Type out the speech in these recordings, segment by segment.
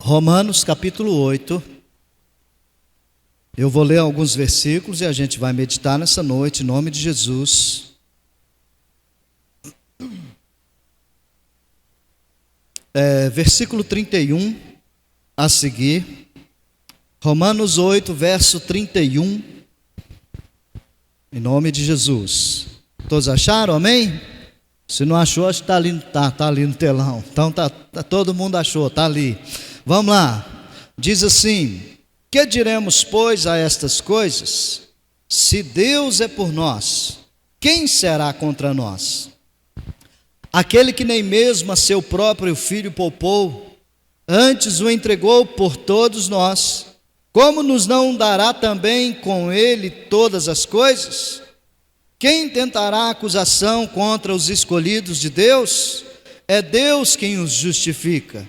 Romanos capítulo 8. Eu vou ler alguns versículos e a gente vai meditar nessa noite, em nome de Jesus. Versículo 31 a seguir. Romanos 8, verso 31. Em nome de Jesus. Todos acharam? Amém? Se não achou, acho que está ali no telão. Então todo mundo achou, está ali. Vamos lá. Diz assim: que diremos, pois, a estas coisas? Se Deus é por nós, quem será contra nós? Aquele que nem mesmo a seu próprio filho poupou, antes o entregou por todos nós, como nos não dará também com ele todas as coisas? Quem tentará acusação contra os escolhidos de Deus? É Deus quem os justifica.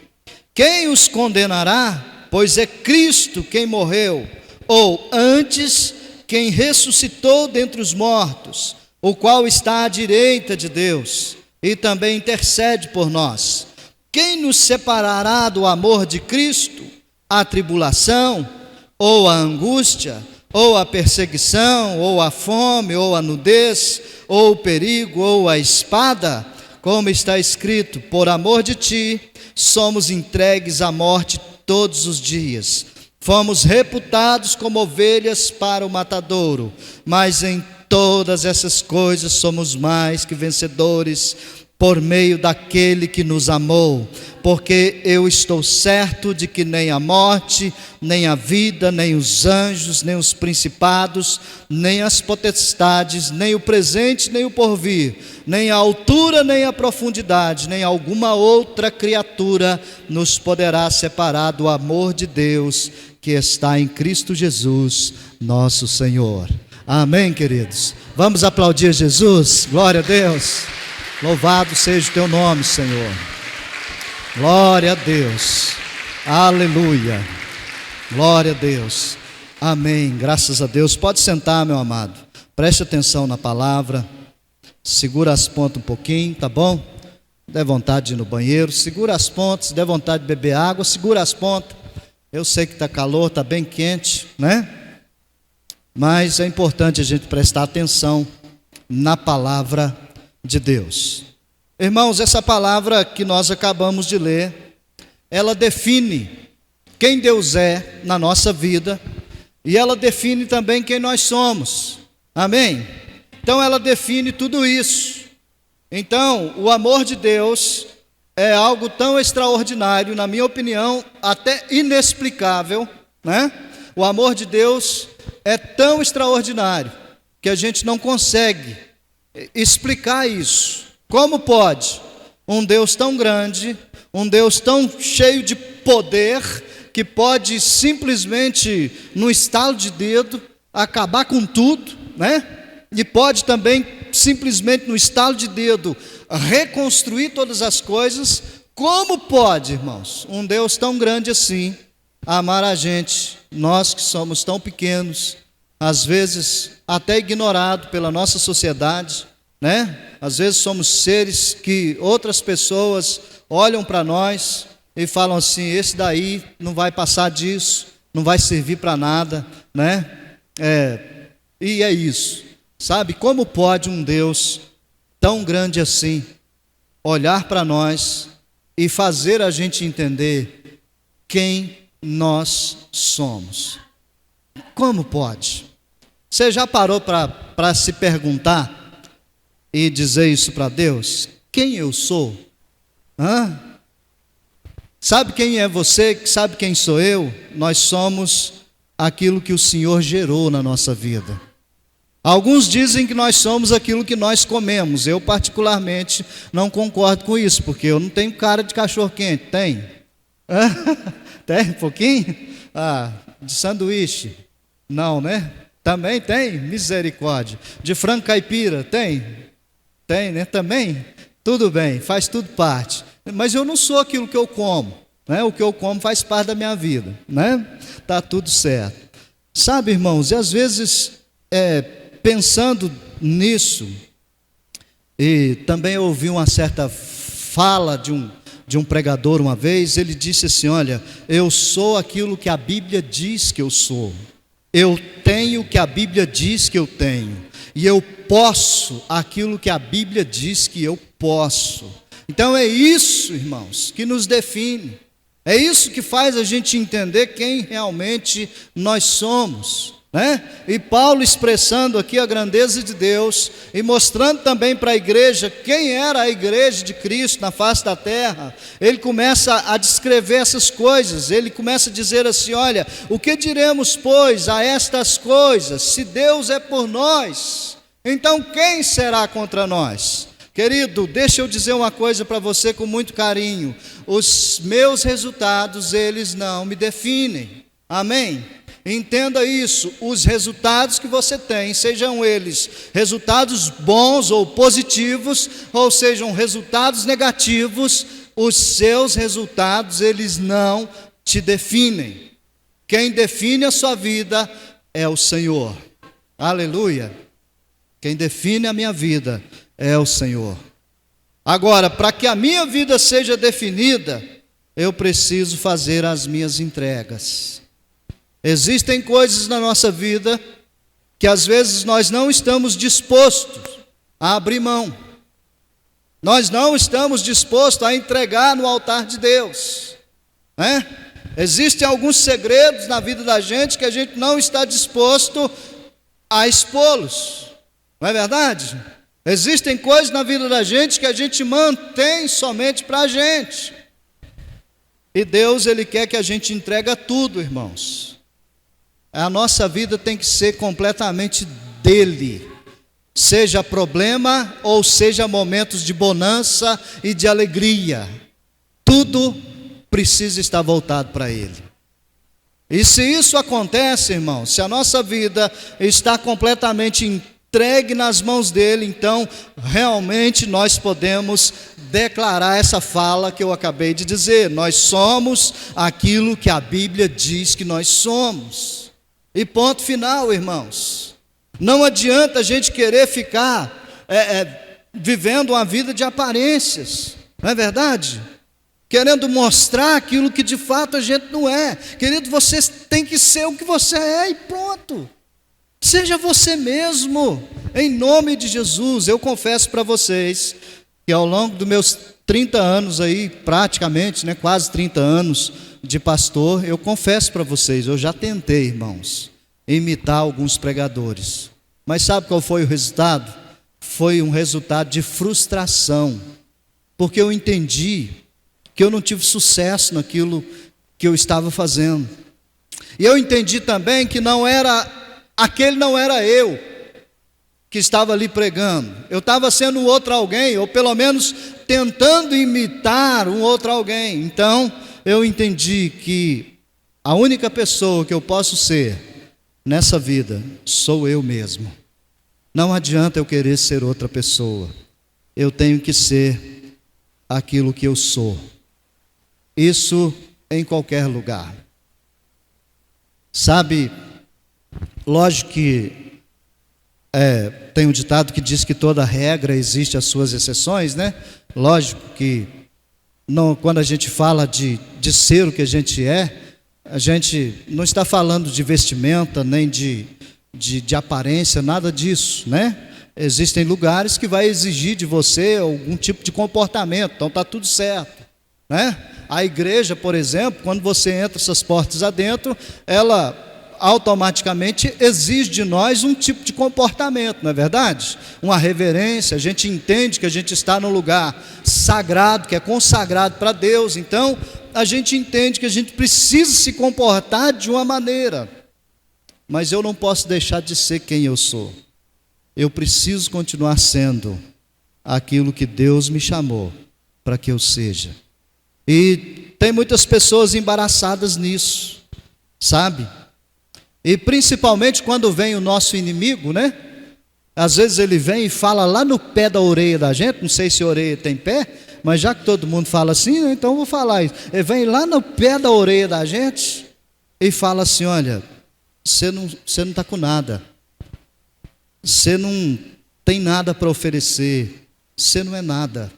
Quem os condenará? Pois é Cristo quem morreu, ou antes, quem ressuscitou dentre os mortos, o qual está à direita de Deus, e também intercede por nós. Quem nos separará do amor de Cristo? A tribulação, ou a angústia, ou a perseguição, ou a fome, ou a nudez, ou o perigo, ou a espada? Como está escrito: por amor de ti, somos entregues à morte todos os dias. Fomos reputados como ovelhas para o matadouro, mas em todas essas coisas somos mais que vencedores por meio daquele que nos amou, porque eu estou certo de que nem a morte, nem a vida, nem os anjos, nem os principados, nem as potestades, nem o presente, nem o porvir, nem a altura, nem a profundidade, nem alguma outra criatura nos poderá separar do amor de Deus que está em Cristo Jesus, nosso Senhor. Amém, queridos? Vamos aplaudir Jesus? Glória a Deus. Louvado seja o teu nome, Senhor. Glória a Deus. Aleluia. Glória a Deus. Amém. Graças a Deus. Pode sentar, meu amado. Preste atenção na palavra. Segura as pontas um pouquinho, tá bom? Dê vontade de ir no banheiro. Segura as pontas. Dê vontade de beber água. Segura as pontas. Eu sei que está calor, está bem quente, né? Mas é importante a gente prestar atenção na palavra de Deus. Irmãos, essa palavra que nós acabamos de ler, ela define quem Deus é na nossa vida e ela define também quem nós somos. Amém? Então ela define tudo isso. Então, o amor de Deus é algo tão extraordinário, na minha opinião, até inexplicável, né? O amor de Deus é tão extraordinário que a gente não consegue explicar isso. Como pode um Deus tão grande, um Deus tão cheio de poder, que pode simplesmente, no estalo de dedo, acabar com tudo, né? E pode também, simplesmente no estalo de dedo, reconstruir todas as coisas. Como pode, irmãos, um Deus tão grande assim amar a gente, nós que somos tão pequenos, às vezes até ignorado pela nossa sociedade, né? Às vezes somos seres que outras pessoas olham para nós e falam assim: esse daí não vai passar disso, não vai servir para nada, né? E é isso, sabe? Como pode um Deus tão grande assim olhar para nós e fazer a gente entender quem nós somos? Como pode? Você já parou para se perguntar e dizer isso para Deus? Quem eu sou? Sabe quem é você? Sabe quem sou eu? Nós somos aquilo que o Senhor gerou na nossa vida. Alguns dizem que nós somos aquilo que nós comemos. Eu particularmente não concordo com isso, porque eu não tenho cara de cachorro quente. Tem? Tem um pouquinho? De sanduíche? Não, né? Também tem? Misericórdia. De frango caipira? Tem? Tem, né? Também? Tudo bem, faz tudo parte. Mas eu não sou aquilo que eu como, né? O que eu como faz parte da minha vida, né? Tá tudo certo. Sabe, irmãos, e às vezes, pensando nisso, e também ouvi uma certa fala de de um pregador uma vez. Ele disse assim: olha, eu sou aquilo que a Bíblia diz que eu sou, eu tenho o que a Bíblia diz que eu tenho, e eu posso aquilo que a Bíblia diz que eu posso. Então é isso, irmãos, que nos define, é isso que faz a gente entender quem realmente nós somos, né? E Paulo, expressando aqui a grandeza de Deus e mostrando também para a igreja quem era a igreja de Cristo na face da terra, ele começa a descrever essas coisas. Ele começa a dizer assim: olha, o que diremos, pois, a estas coisas? Se Deus é por nós, então quem será contra nós? Querido, deixa eu dizer uma coisa para você com muito carinho: os meus resultados, eles não me definem. Amém? Entenda isso: os resultados que você tem, sejam eles resultados bons ou positivos, ou sejam resultados negativos, os seus resultados, eles não te definem. Quem define a sua vida é o Senhor. Aleluia! Quem define a minha vida é o Senhor. Agora, para que a minha vida seja definida, eu preciso fazer as minhas entregas. Existem coisas na nossa vida que às vezes nós não estamos dispostos a abrir mão. Nós não estamos dispostos a entregar no altar de Deus, né? Existem alguns segredos na vida da gente que a gente não está disposto a expô-los, não é verdade? Existem coisas na vida da gente que a gente mantém somente para a gente. E Deus, Ele quer que a gente entregue tudo, irmãos. A nossa vida tem que ser completamente dele, seja problema ou seja momentos de bonança e de alegria, tudo precisa estar voltado para ele. E se isso acontece, irmãos, se a nossa vida está completamente entregue nas mãos dele, então realmente nós podemos declarar essa fala que eu acabei de dizer: nós somos aquilo que a Bíblia diz que nós somos. E ponto final, irmãos. Não adianta a gente querer ficar vivendo uma vida de aparências, não é verdade? Querendo mostrar aquilo que de fato a gente não é. Querido, você tem que ser o que você é e pronto. Seja você mesmo, em nome de Jesus. Eu confesso para vocês que ao longo dos meus 30 anos aí, praticamente, né, quase 30 anos de pastor, eu confesso para vocês, eu já tentei, irmãos, imitar alguns pregadores. Mas sabe qual foi o resultado? Foi um resultado de frustração, porque eu entendi que eu não tive sucesso naquilo que eu estava fazendo. E eu entendi também que aquele não era eu que estava ali pregando. Eu estava sendo um outro alguém, ou pelo menos tentando imitar um outro alguém. Então, eu entendi que a única pessoa que eu posso ser nessa vida sou eu mesmo. Não adianta eu querer ser outra pessoa. Eu tenho que ser aquilo que eu sou. Isso em qualquer lugar. Sabe, lógico que tem um ditado que diz que toda regra existe as suas exceções, né? Lógico que quando a gente fala de ser o que a gente é, a gente não está falando de vestimenta, nem de aparência, nada disso, né? Existem lugares que vai exigir de você algum tipo de comportamento, então está tudo certo, né? A igreja, por exemplo, quando você entra essas portas adentro, ela automaticamente exige de nós um tipo de comportamento, não é verdade? Uma reverência, a gente entende que a gente está num lugar sagrado, que é consagrado para Deus, então a gente entende que a gente precisa se comportar de uma maneira, mas eu não posso deixar de ser quem eu sou. Eu preciso continuar sendo aquilo que Deus me chamou para que eu seja. E tem muitas pessoas embaraçadas nisso, sabe? E principalmente quando vem o nosso inimigo, né? Às vezes ele vem e fala lá no pé da orelha da gente, não sei se a orelha tem pé, mas já que todo mundo fala assim, né, então eu vou falar isso. Ele vem lá no pé da orelha da gente e fala assim: olha, você não está com nada, você não tem nada para oferecer, você não é nada,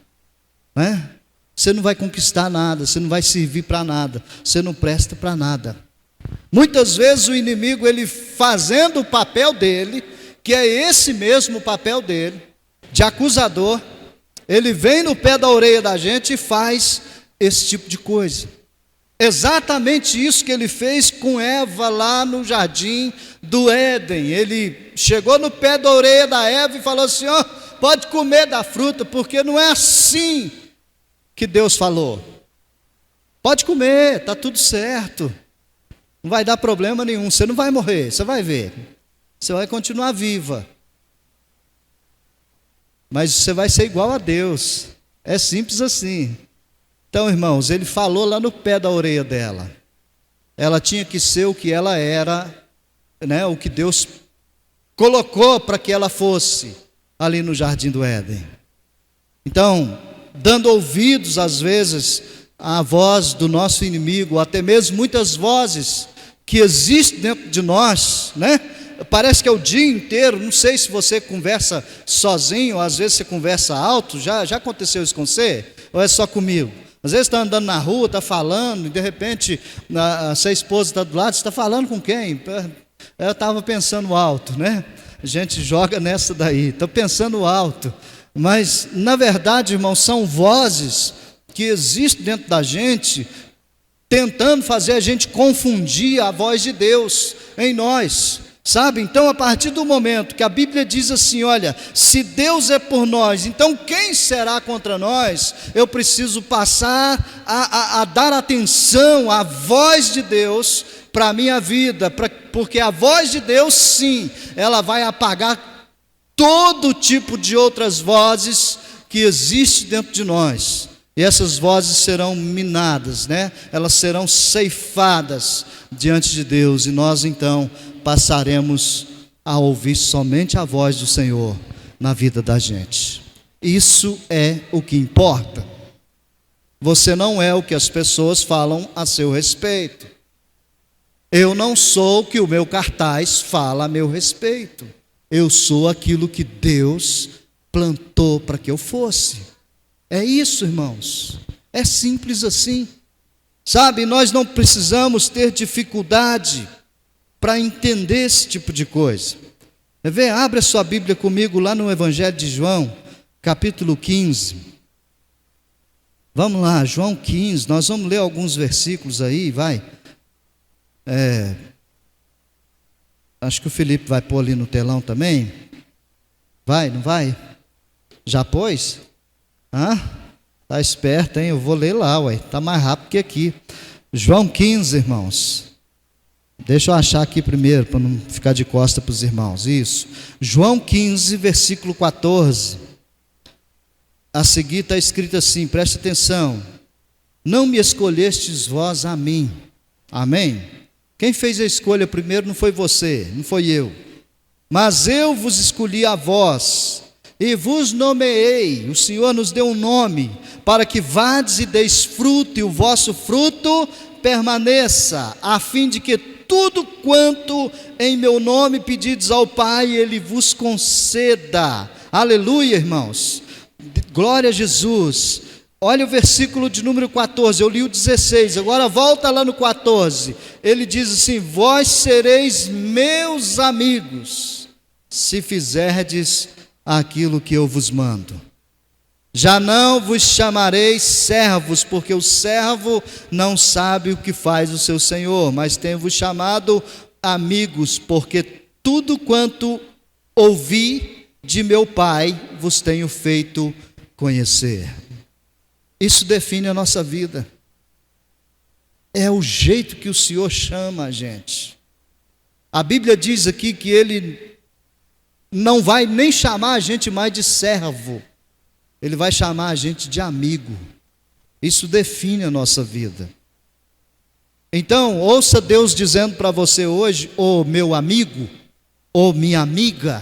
né? você não vai conquistar nada, você não vai servir para nada, você não presta para nada. Muitas vezes o inimigo, ele fazendo o papel dele, que é esse mesmo papel dele, de acusador, ele vem no pé da orelha da gente e faz esse tipo de coisa. Exatamente isso que ele fez com Eva lá no jardim do Éden. Ele chegou no pé da orelha da Eva e falou assim: ó, pode comer da fruta, porque não é assim que Deus falou. Pode comer, está tudo certo, não vai dar problema nenhum, você não vai morrer, você vai ver, você vai continuar viva, mas você vai ser igual a Deus, é simples assim. Então, irmãos, ele falou lá no pé da orelha dela, ela tinha que ser o que ela era, né, o que Deus colocou para que ela fosse ali no jardim do Éden. Então, dando ouvidos às vezes à voz do nosso inimigo, ou até mesmo muitas vozes que existem dentro de nós, né? Parece que é o dia inteiro, não sei se você conversa sozinho, ou às vezes você conversa alto, já aconteceu isso com você? Ou é só comigo? Às vezes está andando na rua, está falando, e de repente a sua esposa está do lado, você está falando com quem? Eu estava pensando alto, né? A gente joga nessa daí, estou pensando alto. Mas, na verdade, irmãos, são vozes que existem dentro da gente, tentando fazer a gente confundir a voz de Deus em nós, sabe? Então, a partir do momento que a Bíblia diz assim: olha, se Deus é por nós, então quem será contra nós? Eu preciso passar a dar atenção à voz de Deus para a minha vida, porque a voz de Deus, sim, ela vai apagar todo tipo de outras vozes que existem dentro de nós, e essas vozes serão minadas, né? Elas serão ceifadas diante de Deus, e nós então passaremos a ouvir somente a voz do Senhor na vida da gente. Isso é o que importa. Você não é o que as pessoas falam a seu respeito. Eu não sou o que o meu cartaz fala a meu respeito. Eu sou aquilo que Deus plantou para que eu fosse. É isso, irmãos. É simples assim. Sabe, nós não precisamos ter dificuldade para entender esse tipo de coisa. Vê, abre a sua Bíblia comigo lá no Evangelho de João, capítulo 15. Vamos lá, João 15, nós vamos ler alguns versículos aí, vai. Acho que o Felipe vai pôr ali no telão também. Vai, não vai? Já pôs? Tá esperto, hein? Eu vou ler lá, ué. Tá mais rápido que aqui. João 15, irmãos. Deixa eu achar aqui primeiro, para não ficar de costa para os irmãos. Isso. João 15, versículo 14. A seguir está escrito assim, preste atenção: não me escolhestes vós a mim. Amém? Quem fez a escolha primeiro não foi você, não foi eu, mas eu vos escolhi a vós, e vos nomeei. O Senhor nos deu um nome, para que vades e deis fruto, e o vosso fruto permaneça, a fim de que tudo quanto em meu nome pedides ao Pai, Ele vos conceda. Aleluia, irmãos, glória a Jesus. Olha o versículo de número 14, eu li o 16, agora volta lá no 14, ele diz assim: vós sereis meus amigos, se fizerdes aquilo que eu vos mando. Já não vos chamarei servos, porque o servo não sabe o que faz o seu senhor, mas tenho-vos chamado amigos, porque tudo quanto ouvi de meu Pai vos tenho feito conhecer. Isso define a nossa vida. É o jeito que o Senhor chama a gente. A Bíblia diz aqui que Ele não vai nem chamar a gente mais de servo, Ele vai chamar a gente de amigo. Isso define a nossa vida. Então, ouça Deus dizendo para você hoje: ô meu amigo, ô minha amiga,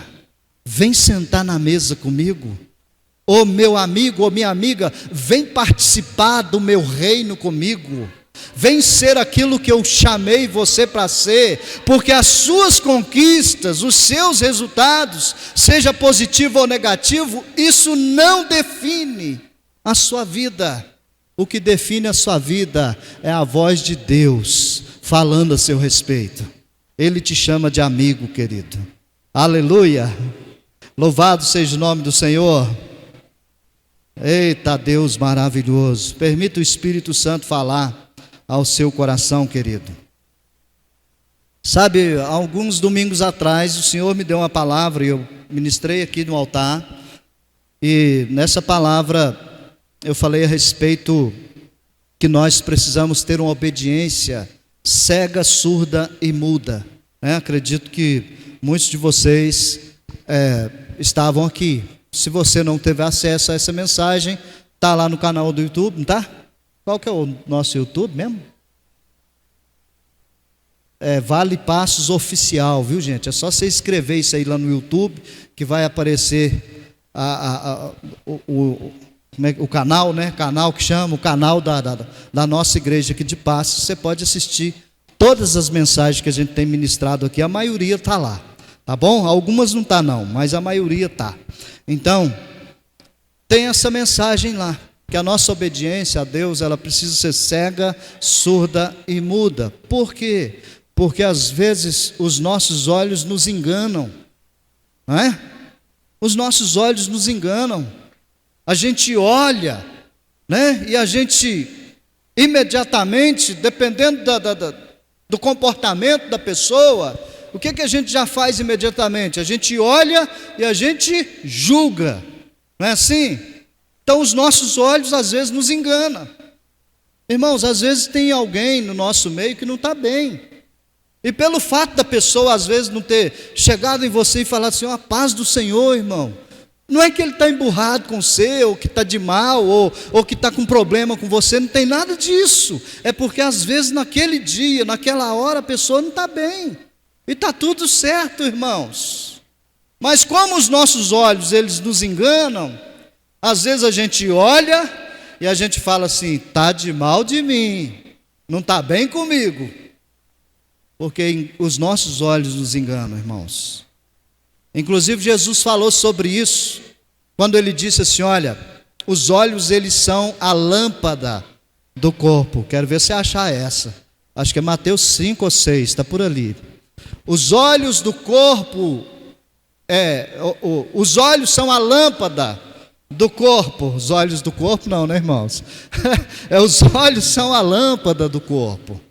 vem sentar na mesa comigo. Ô meu amigo, ô minha amiga, vem participar do meu reino comigo. Vem ser aquilo que eu chamei você para ser, porque as suas conquistas, os seus resultados, seja positivo ou negativo, isso não define a sua vida. O que define a sua vida é a voz de Deus falando a seu respeito. Ele te chama de amigo, querido. Aleluia! Louvado seja o nome do Senhor. Eita Deus maravilhoso. Permita o Espírito Santo falar ao seu coração, querido. Sabe, alguns domingos atrás o Senhor me deu uma palavra e eu ministrei aqui no altar. E nessa palavra eu falei a respeito que nós precisamos ter uma obediência cega, surda e muda. Acredito que muitos de vocês estavam aqui. Se você não teve acesso a essa mensagem, está lá no canal do YouTube, não está? Qual que é o nosso YouTube mesmo? Vale Passos Oficial, viu, gente? É só você escrever isso aí lá no YouTube, que vai aparecer o canal, né? Canal que chama, o canal da nossa igreja aqui de Passos. Você pode assistir todas as mensagens que a gente tem ministrado aqui, a maioria está lá, tá bom? Algumas não está não, mas a maioria está. Então, tem essa mensagem lá, que a nossa obediência a Deus, ela precisa ser cega, surda e muda. Por quê? Porque às vezes os nossos olhos nos enganam, não é? Os nossos olhos nos enganam. A gente olha, né? E a gente imediatamente, dependendo do comportamento da pessoa, o que a gente já faz imediatamente? A gente olha e a gente julga, não é assim? Então os nossos olhos às vezes nos enganam. Irmãos, às vezes tem alguém no nosso meio que não está bem. E pelo fato da pessoa às vezes não ter chegado em você e falado assim, a paz do Senhor, irmão. Não é que ele está emburrado com você, ou que está de mal, ou que está com problema com você, não tem nada disso. É porque às vezes naquele dia, naquela hora, a pessoa não está bem. E está tudo certo, irmãos. Mas como os nossos olhos, eles nos enganam, às vezes a gente olha e a gente fala assim, está de mal de mim, não está bem comigo. Porque os nossos olhos nos enganam, irmãos. Inclusive Jesus falou sobre isso, quando ele disse assim, olha, os olhos eles são a lâmpada do corpo. Quero ver se achar essa. Acho que é Mateus 5 ou 6, está por ali. Os olhos do corpo, os olhos são a lâmpada do corpo. Os olhos do corpo não, né, irmãos? Os olhos são a lâmpada do corpo.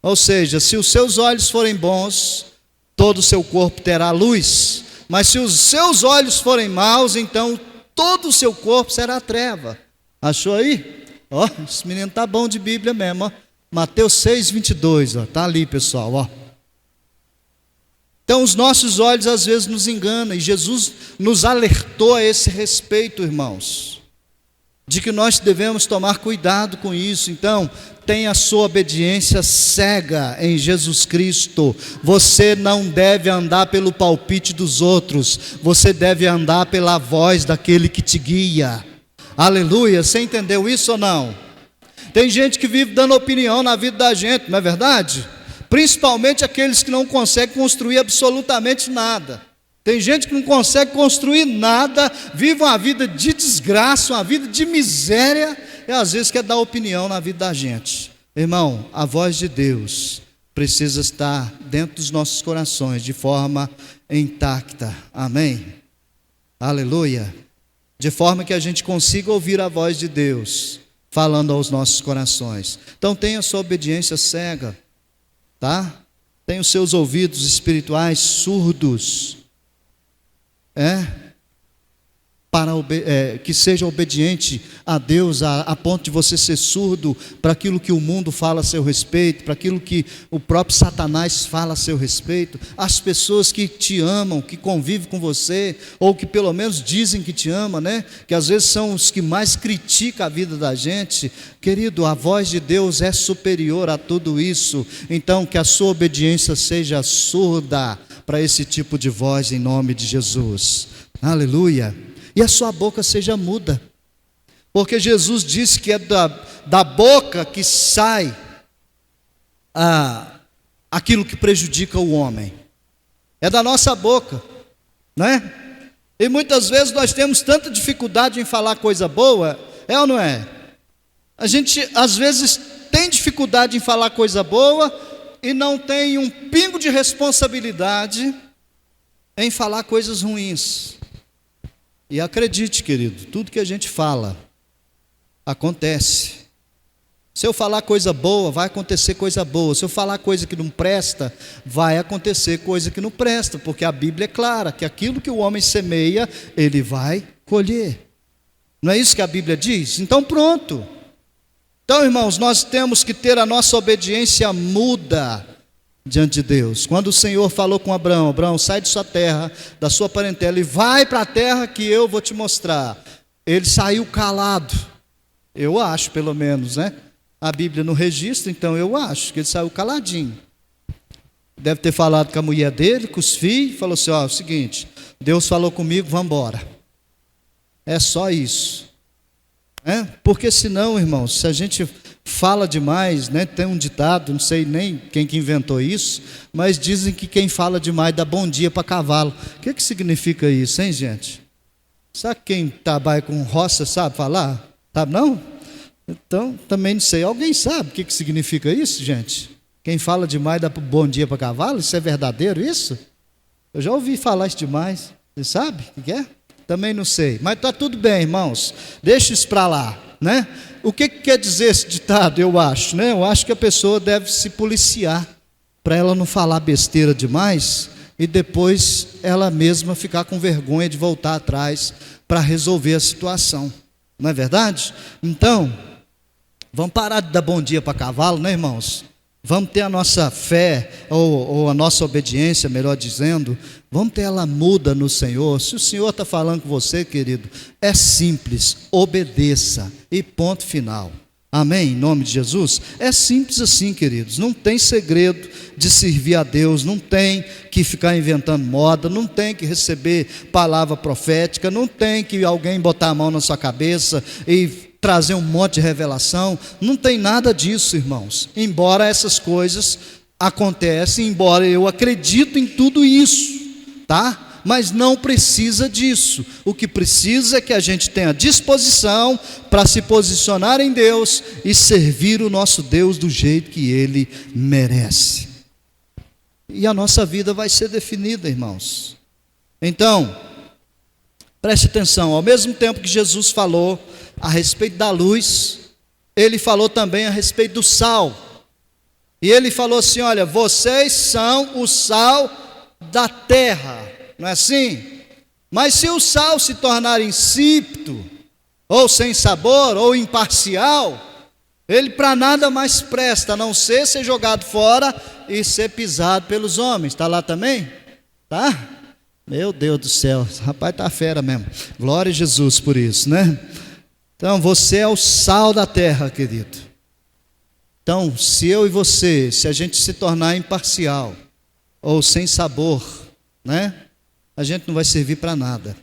Ou seja, se os seus olhos forem bons, todo o seu corpo terá luz. Mas se os seus olhos forem maus, então todo o seu corpo será treva. Achou aí? Ó, esse menino está bom de Bíblia mesmo, ó. Mateus 6, 22, está ali, pessoal, ó. Então os nossos olhos às vezes nos enganam, e Jesus nos alertou a esse respeito, irmãos, de que nós devemos tomar cuidado com isso. Então, tenha a sua obediência cega em Jesus Cristo. Você não deve andar pelo palpite dos outros, você deve andar pela voz daquele que te guia. Aleluia, você entendeu isso ou não? Tem gente que vive dando opinião na vida da gente, não é verdade? Principalmente aqueles que não conseguem construir absolutamente nada. Tem gente que não consegue construir nada, vive uma vida de desgraça, uma vida de miséria, e às vezes quer dar opinião na vida da gente. Irmão, a voz de Deus precisa estar dentro dos nossos corações de forma intacta. Amém? Aleluia. De forma que a gente consiga ouvir a voz de Deus falando aos nossos corações. Então tenha sua obediência cega, tá? Tenha os seus ouvidos espirituais surdos. Que seja obediente a Deus a ponto de você ser surdo para aquilo que o mundo fala a seu respeito, para aquilo que o próprio Satanás fala a seu respeito. As pessoas que te amam, que convivem com você, ou que pelo menos dizem que te amam, né? Que às vezes são os que mais criticam a vida da gente. Querido, a voz de Deus é superior a tudo isso. Então que a sua obediência seja surda para esse tipo de voz em nome de Jesus. Aleluia. E a sua boca seja muda, porque Jesus disse que é da boca que sai aquilo que prejudica o homem, é da nossa boca, né? E muitas vezes nós temos tanta dificuldade em falar coisa boa, é ou não é? A gente às vezes tem dificuldade em falar coisa boa e não tem um pingo de responsabilidade em falar coisas ruins. E acredite, querido, tudo que a gente fala acontece. Se eu falar coisa boa, vai acontecer coisa boa. Se eu falar coisa que não presta, vai acontecer coisa que não presta, porque a Bíblia é clara, que aquilo que o homem semeia, ele vai colher. Não é isso que a Bíblia diz? Então pronto. Então, irmãos, nós temos que ter a nossa obediência muda diante de Deus. Quando o Senhor falou com Abraão: Abraão, sai de sua terra, da sua parentela, e vai para a terra que eu vou te mostrar. Ele saiu calado. Eu acho, pelo menos, né? A Bíblia não registra, então eu acho que ele saiu caladinho. Deve ter falado com a mulher dele, com os filhos, falou assim: ó, é o seguinte, Deus falou comigo, vamos embora. É só isso. Porque senão, irmãos, se a gente fala demais, né, tem um ditado, não sei nem quem que inventou isso, mas dizem que quem fala demais dá bom dia para cavalo. O que significa isso, hein, gente? Sabe quem trabalha com roça sabe falar? Sabe não? Então, também não sei. Alguém sabe o que significa isso, gente? Quem fala demais dá bom dia para cavalo? Isso é verdadeiro, isso? Eu já ouvi falar isso demais. Você sabe o que é? Também não sei. Mas está tudo bem, irmãos. Deixa isso para lá, né? O que quer dizer esse ditado, eu acho, né? Eu acho que a pessoa deve se policiar para ela não falar besteira demais e depois ela mesma ficar com vergonha de voltar atrás para resolver a situação. Não é verdade? Então, vamos parar de dar bom dia para cavalo, né, irmãos? Vamos ter a nossa fé, ou a nossa obediência, melhor dizendo, vamos ter ela muda no Senhor. Se o Senhor está falando com você, querido, é simples, obedeça e ponto final. Amém? Em nome de Jesus? É simples assim, queridos, não tem segredo de servir a Deus, não tem que ficar inventando moda, não tem que receber palavra profética, não tem que alguém botar a mão na sua cabeça e trazer um monte de revelação, não tem nada disso, irmãos. Embora essas coisas acontecem, embora eu acredito em tudo isso, tá? Mas não precisa disso. O que precisa é que a gente tenha disposição para se posicionar em Deus e servir o nosso Deus do jeito que Ele merece. E a nossa vida vai ser definida, irmãos. Então, preste atenção, ao mesmo tempo que Jesus falou a respeito da luz, Ele falou também a respeito do sal. E Ele falou assim: olha, vocês são o sal da terra. Não é assim? Mas se o sal se tornar insípido, ou sem sabor, ou imparcial, ele para nada mais presta, a não ser jogado fora e ser pisado pelos homens. Está lá também? Tá? Meu Deus do céu, esse rapaz está fera mesmo. Glória a Jesus por isso, né? Então você é o sal da terra, querido. Então, se eu e você, se a gente se tornar imparcial, ou sem sabor, né? A gente não vai servir para nada,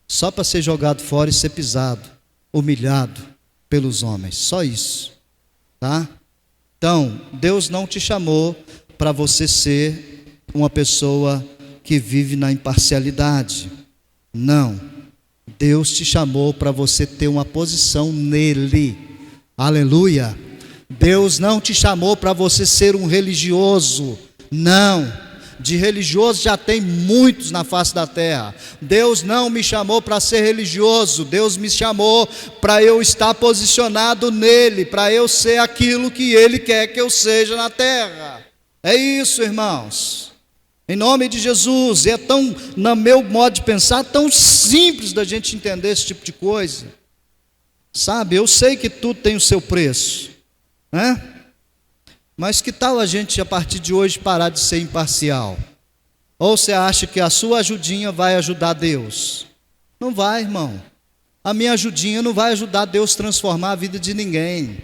só para ser jogado fora e ser pisado, humilhado pelos homens, só isso, tá? Então, Deus não te chamou para você ser uma pessoa que vive na imparcialidade, não. Deus te chamou para você ter uma posição nele, aleluia. Deus não te chamou para você ser um religioso, não. De religioso já tem muitos na face da terra. Deus não me chamou para ser religioso, Deus me chamou para eu estar posicionado nele, para eu ser aquilo que Ele quer que eu seja na terra. É isso, irmãos, em nome de Jesus. É tão, no meu modo de pensar, tão simples da gente entender esse tipo de coisa, sabe? Eu sei que tudo tem o seu preço, né? Mas que tal a gente, a partir de hoje, parar de ser imparcial? Ou você acha que a sua ajudinha vai ajudar Deus? Não vai, irmão. A minha ajudinha não vai ajudar Deus a transformar a vida de ninguém.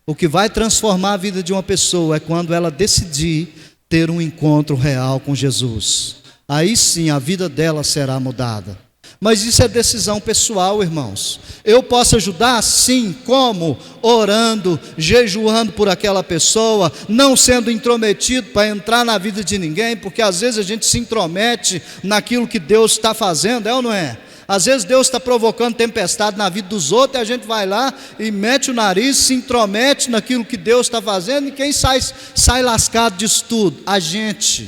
O que vai transformar a vida de uma pessoa é quando ela decidir ter um encontro real com Jesus. Aí sim a vida dela será mudada. Mas isso é decisão pessoal, irmãos. Eu posso ajudar? Sim. Como? Orando, jejuando por aquela pessoa, não sendo intrometido para entrar na vida de ninguém, porque às vezes a gente se intromete naquilo que Deus está fazendo, é ou não é? Às vezes Deus está provocando tempestade na vida dos outros, e a gente vai lá e mete o nariz, se intromete naquilo que Deus está fazendo, e quem sai lascado disso tudo? A gente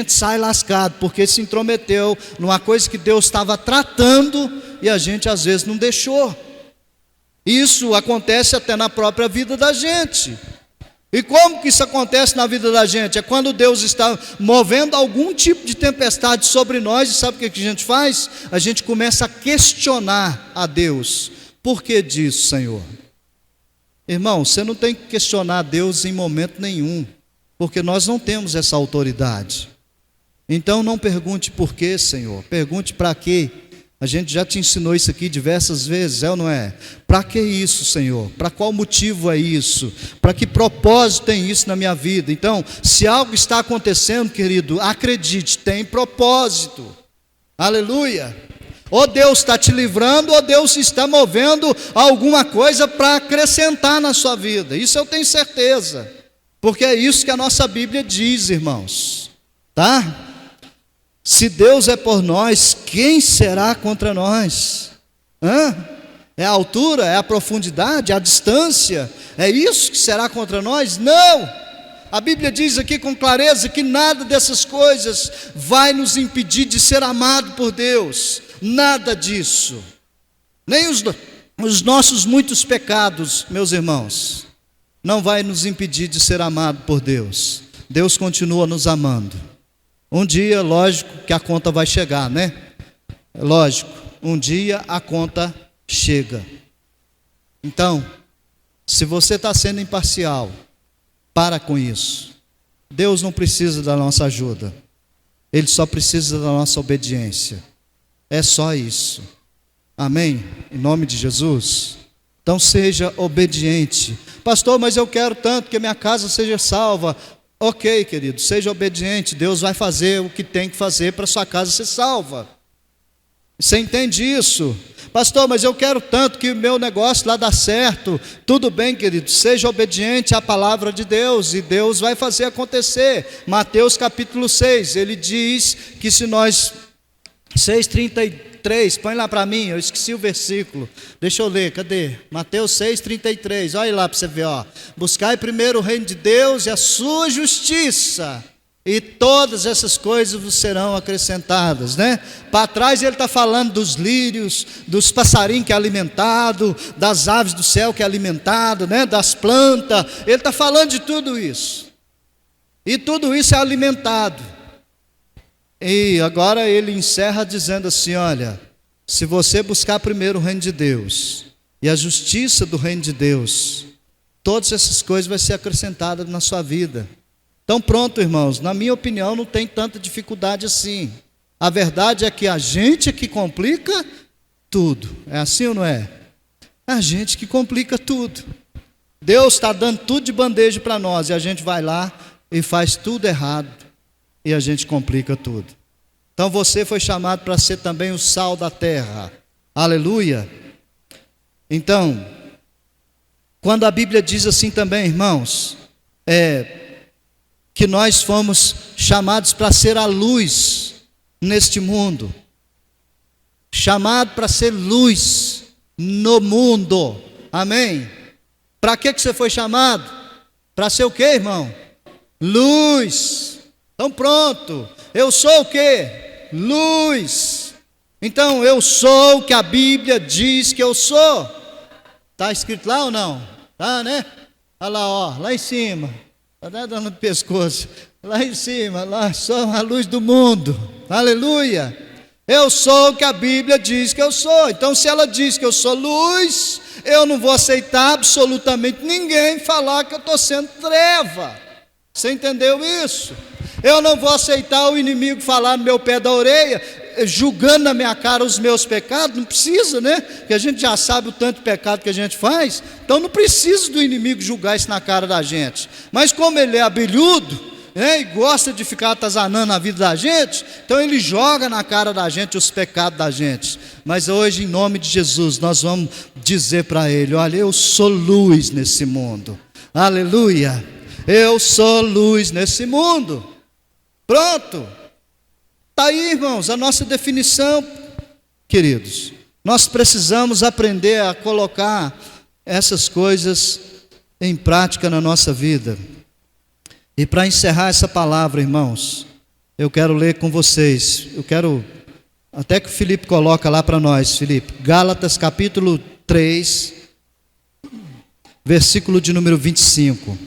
sai lascado, porque se intrometeu numa coisa que Deus estava tratando, e a gente às vezes não deixou. Isso acontece até na própria vida da gente. E como que isso acontece na vida da gente? É quando Deus está movendo algum tipo de tempestade sobre nós, e sabe o que a gente faz? A gente começa a questionar a Deus. Por que disso, Senhor? Irmão, você não tem que questionar a Deus em momento nenhum, porque nós não temos essa autoridade. Então não pergunte por quê, Senhor, pergunte para quê. A gente já te ensinou isso aqui diversas vezes, é ou não é? Para que isso, Senhor? Para qual motivo é isso? Para que propósito tem isso na minha vida? Então, se algo está acontecendo, querido, acredite, tem propósito. Aleluia! Ou Deus está te livrando, ou Deus está movendo alguma coisa para acrescentar na sua vida. Isso eu tenho certeza, porque é isso que a nossa Bíblia diz, irmãos. Tá? Se Deus é por nós, quem será contra nós? É a altura, é a profundidade, é a distância? É isso que será contra nós? Não! A Bíblia diz aqui com clareza que nada dessas coisas vai nos impedir de ser amado por Deus. Nada disso. Nem os nossos muitos pecados, meus irmãos, não vai nos impedir de ser amado por Deus. Deus continua nos amando. Um dia, lógico que a conta vai chegar, né? Lógico, um dia a conta chega. Então, se você está sendo imparcial, para com isso. Deus não precisa da nossa ajuda, Ele só precisa da nossa obediência. É só isso. Amém? Em nome de Jesus. Então seja obediente. Pastor, mas eu quero tanto que a minha casa seja salva. Ok, querido, seja obediente, Deus vai fazer o que tem que fazer para sua casa ser salva. Você entende isso? Pastor, mas eu quero tanto que o meu negócio lá dá certo. Tudo bem, querido, seja obediente à palavra de Deus, e Deus vai fazer acontecer. Mateus capítulo 6, ele diz que se nós... 6,33, põe lá para mim, eu esqueci o versículo, deixa eu ler, cadê? Mateus 6,33, olha lá para você ver, ó. Buscai primeiro o reino de Deus e a sua justiça, e todas essas coisas vos serão acrescentadas, né? Para trás ele está falando dos lírios, dos passarinhos que é alimentado, das aves do céu que é alimentado, né? Das plantas, ele está falando de tudo isso, e tudo isso é alimentado. E agora ele encerra dizendo assim, olha, se você buscar primeiro o reino de Deus e a justiça do reino de Deus, todas essas coisas vão ser acrescentadas na sua vida. Então pronto, irmãos, na minha opinião não tem tanta dificuldade assim. A verdade é que a gente é que complica tudo. É assim ou não é? A gente que complica tudo. Deus está dando tudo de bandeja para nós, e a gente vai lá e faz tudo errado. E a gente complica tudo. Então você foi chamado para ser também o sal da terra. Aleluia. Então, quando a Bíblia diz assim também, irmãos, que nós fomos chamados para ser a luz neste mundo. Chamado para ser luz no mundo. Amém? Para que você foi chamado? Para ser o quê, irmão? Luz. Então pronto, eu sou o quê? Luz. Então eu sou o que a Bíblia diz que eu sou. Está escrito lá ou não? Tá, né? Olha lá, ó, lá em cima. Está dando no pescoço. Lá em cima, lá sou a luz do mundo. Aleluia. Eu sou o que a Bíblia diz que eu sou. Então se ela diz que eu sou luz, eu não vou aceitar absolutamente ninguém falar que eu estou sendo treva. Você entendeu isso? Eu não vou aceitar o inimigo falar no meu pé da orelha, julgando na minha cara os meus pecados. Não precisa, né? Porque a gente já sabe o tanto de pecado que a gente faz. Então não precisa do inimigo julgar isso na cara da gente. Mas como ele é abelhudo, né, e gosta de ficar atazanando a vida da gente, então ele joga na cara da gente os pecados da gente. Mas hoje, em nome de Jesus, nós vamos dizer para ele, olha, eu sou luz nesse mundo. Aleluia. Eu sou luz nesse mundo. Pronto. Está aí, irmãos, a nossa definição. queridos. Nós precisamos aprender a colocar essas coisas em prática na nossa vida. E para encerrar essa palavra, irmãos, eu quero ler com vocês. Eu quero até que o Felipe coloca lá para nós, Felipe. Gálatas capítulo 3, versículo de número 25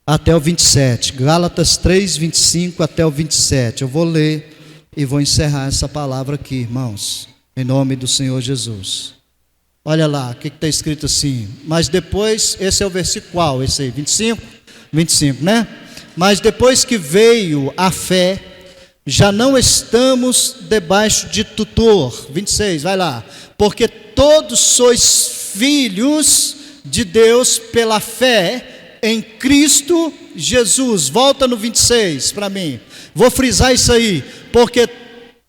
até o 27. Gálatas 3, 25 até o 27. Eu vou ler e vou encerrar essa palavra aqui, irmãos, em nome do Senhor Jesus. Olha lá, o que está escrito assim? Mas depois, esse é o versículo qual? Esse aí, 25? 25, né? Mas depois que veio a fé, já não estamos debaixo de tutor. 26, vai lá. Porque todos sois filhos de Deus pela fé em Cristo Jesus. Volta no 26 para mim. Vou frisar isso aí. Porque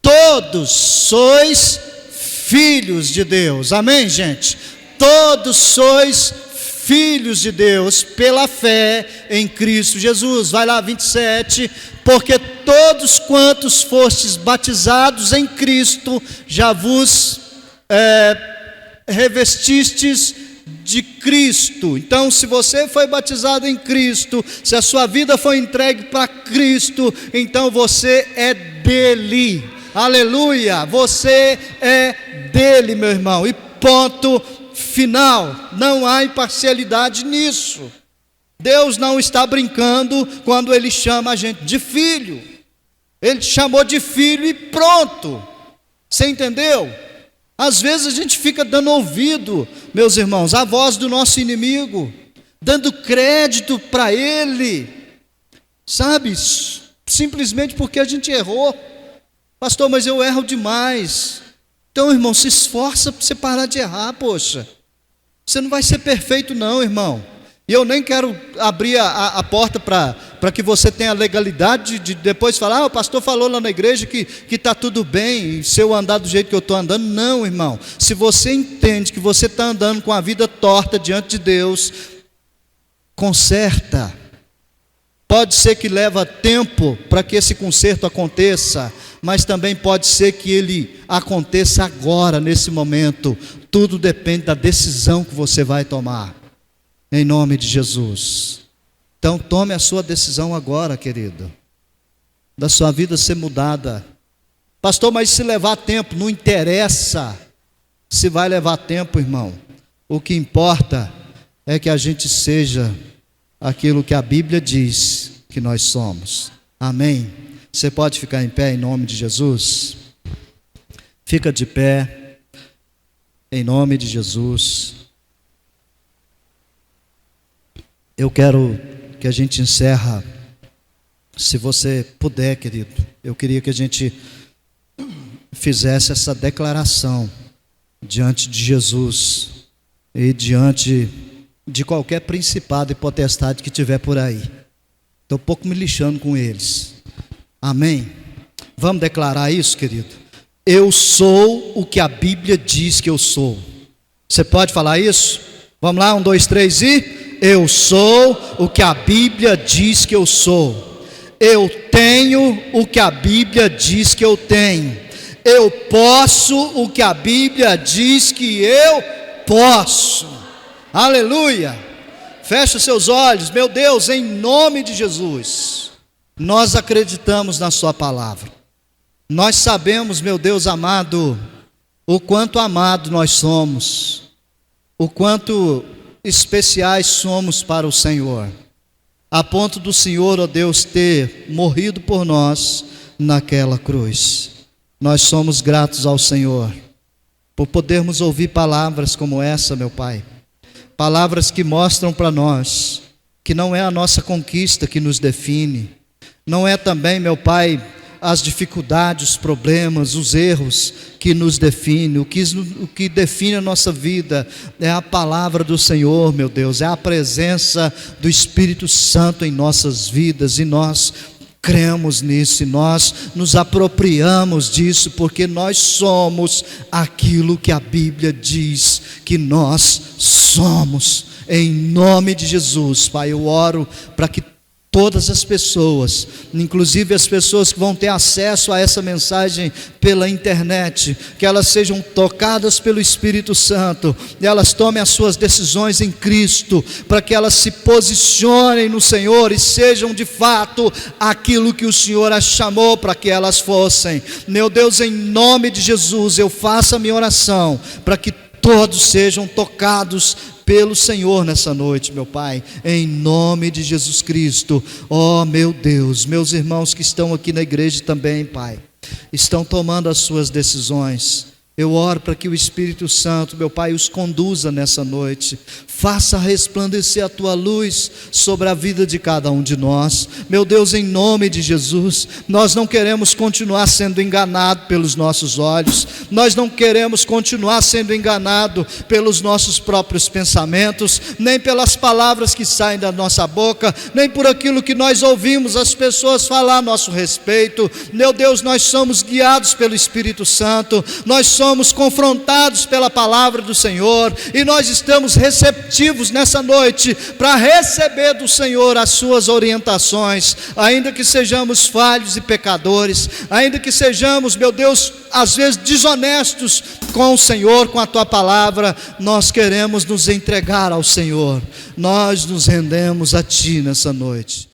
todos sois filhos de Deus. Amém, gente? Todos sois filhos de Deus pela fé em Cristo Jesus. Vai lá, 27. Porque todos quantos fostes batizados em Cristo, já vos revestistes de Cristo. Então, se você foi batizado em Cristo, se a sua vida foi entregue para Cristo, então você é dele. Aleluia! Você é dele, meu irmão. E ponto final. Não há imparcialidade nisso. Deus não está brincando quando Ele chama a gente de filho. Ele te chamou de filho e pronto. Você entendeu? Às vezes a gente fica dando ouvido, meus irmãos, à voz do nosso inimigo, dando crédito para ele, sabe? Simplesmente porque a gente errou. Pastor, mas eu erro demais. Então, irmão, se esforça para você parar de errar, poxa. Você não vai ser perfeito não, irmão. E eu nem quero abrir a porta para que você tenha a legalidade de depois falar, o pastor falou lá na igreja que está tudo bem, se eu andar do jeito que eu estou andando. Não, irmão. Se você entende que você está andando com a vida torta diante de Deus, conserta. Pode ser que leva tempo para que esse conserto aconteça, mas também pode ser que ele aconteça agora, nesse momento. Tudo depende da decisão que você vai tomar. Em nome de Jesus. Então tome a sua decisão agora, querido, da sua vida ser mudada. Pastor, mas se levar tempo, não interessa se vai levar tempo, irmão. O que importa é que a gente seja aquilo que a Bíblia diz que nós somos. Amém? Você pode ficar em pé em nome de Jesus? Fica de pé em nome de Jesus. Eu quero que a gente encerra, se você puder, querido, eu queria que a gente fizesse essa declaração diante de Jesus e diante de qualquer principado e potestade que tiver por aí. Estou um pouco me lixando com eles. Amém? Vamos declarar isso, querido? Eu sou o que a Bíblia diz que eu sou. Você pode falar isso? Vamos lá, 1, 2, 3 e... Eu sou o que a Bíblia diz que eu sou. Eu tenho o que a Bíblia diz que eu tenho. Eu posso o que a Bíblia diz que eu posso. Aleluia. Feche os seus olhos. Meu Deus, em nome de Jesus, nós acreditamos na sua palavra. Nós sabemos, meu Deus amado, o quanto amado nós somos, o quanto especiais somos para o Senhor, a ponto do Senhor, ó Deus, ter morrido por nós naquela cruz. Nós somos gratos ao Senhor por podermos ouvir palavras como essa, meu Pai, palavras que mostram para nós que não é a nossa conquista que nos define, não é também, meu Pai, as dificuldades, os problemas, os erros que nos definem. O que define a nossa vida é a palavra do Senhor, meu Deus, é a presença do Espírito Santo em nossas vidas, e nós cremos nisso, e nós nos apropriamos disso, porque nós somos aquilo que a Bíblia diz que nós somos. Em nome de Jesus, Pai, eu oro para que todas as pessoas, inclusive as pessoas que vão ter acesso a essa mensagem pela internet, que elas sejam tocadas pelo Espírito Santo, e elas tomem as suas decisões em Cristo, para que elas se posicionem no Senhor e sejam de fato aquilo que o Senhor as chamou para que elas fossem. Meu Deus, em nome de Jesus, eu faço a minha oração para que todos sejam tocados pelo Senhor nessa noite, meu Pai, em nome de Jesus Cristo. Oh, meu Deus, meus irmãos que estão aqui na igreja também, Pai, estão tomando as suas decisões. Eu oro para que o Espírito Santo, meu Pai, os conduza nessa noite. Faça resplandecer a Tua luz sobre a vida de cada um de nós. Meu Deus, em nome de Jesus, nós não queremos continuar sendo enganados pelos nossos olhos. Nós não queremos continuar sendo enganados pelos nossos próprios pensamentos, nem pelas palavras que saem da nossa boca, nem por aquilo que nós ouvimos as pessoas falar a nosso respeito. Meu Deus, nós somos guiados pelo Espírito Santo, nós somos confrontados pela palavra do Senhor, e nós estamos receptivos nessa noite para receber do Senhor as suas orientações, ainda que sejamos falhos e pecadores, ainda que sejamos, meu Deus, às vezes desonestos com o Senhor, com a Tua palavra, nós queremos nos entregar ao Senhor, nós nos rendemos a Ti nessa noite.